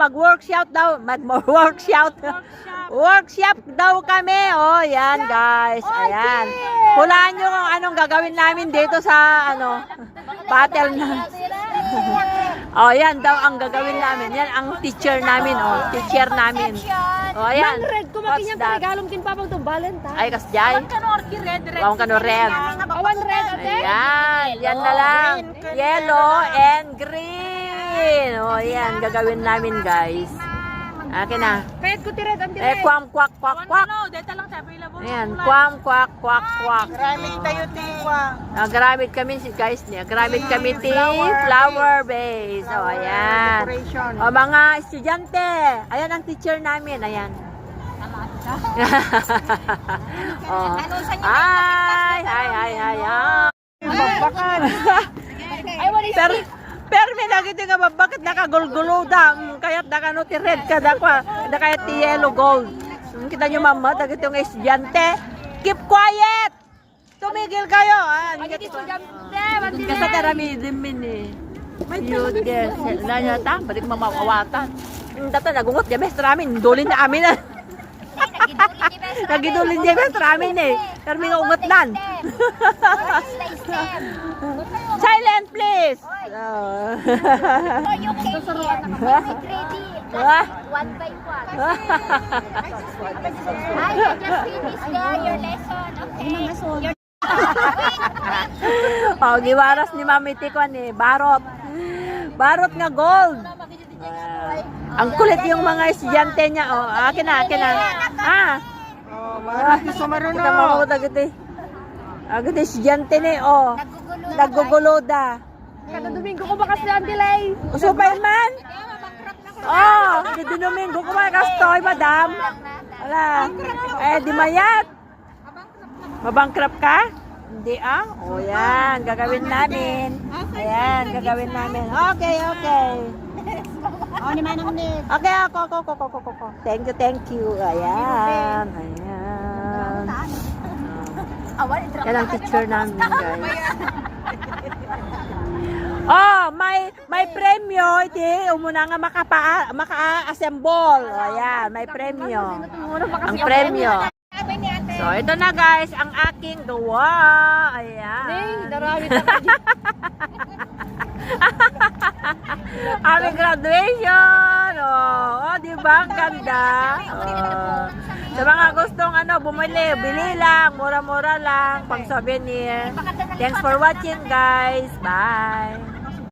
mag-workshop daw. Mag-workshop. Workshop daw kami. Oh, yan guys. Ayan. Hulaan nyo kung anong gagawin namin dito sa battle na. Oh, yan daw ang gagawin namin. Yan ang teacher namin. Oh, teacher namin. Oh, ayan. Mang red, kumakin yung panigalong kinpapang itong Valentine. Ay, kasjay. Awan ka no red. Awan red, ate. Ayan. Yan na lang. Yellow and green. Oh, ayan. Gagawin namin, guys. Akin na. Payat ko ti red, ang Eh, kwam, kwak, kwak, kwak. Ayan. Kwam, kwak, kwak, kwak. Maraming tayo tiwa. Nagramit kami, guys. Nagramit kami flower base. Oh, ayan. O, mga estudyante. Ayan ang teacher namin. Ayan. Oh. Ay, ay, ay, ay, ay. Magbakan. Pero may nakita nga ba, bakit nakagulgulo da? Kaya't nakano ti red ka da kwa, da kaya't ti yellow gold. Kita nyo mama, dagit yung estudyante. Keep quiet! Tumigil kayo! Kasi tarami din min eh. Yun, yes. Nanya ta, balik mamawawatan. Dito, nagungot niya, best ramin. Dulin na amin na. Nagidulin niya, best ramin eh. Pero may ungot nan. Silent, please! One by one. Hi, you just finished your lesson. Okay. Oh, giwaras ni Mami Tikwan eh. Barot. Barot nga gold. Ang kulit yung mga estudyante niya. Oh, akin na, akin na. Ah. Oh, marami sa marunong. Kita makuta giti. Agad estudyante ni, oh. Naguguloda. Kada Domingo ko bakas na ang delay. Usupay man. Oh, di Domingo ko makastoy, madam. Wala. Eh, di mayat. Mabangkrap ka? Hindi ah. O yan, gagawin namin. Ayan, gagawin namin. Okay, okay. Oh, ni Manang Nick. Okay, ako. Thank you. Ayan, ayan. Yan ang teacher namin, guys. Oh, may premyo. Iti, umuna nga maka-assemble. Ayan, may premyo. Ang premyo. So, ito na guys, ang aking gawa. Ayan. Darawit ako. Aming graduation. Oh, di ba? Ang ganda. Oh. Sa mga gustong bumili, bili lang. Mura-mura lang. Pang souvenir. Thanks for watching guys. Bye.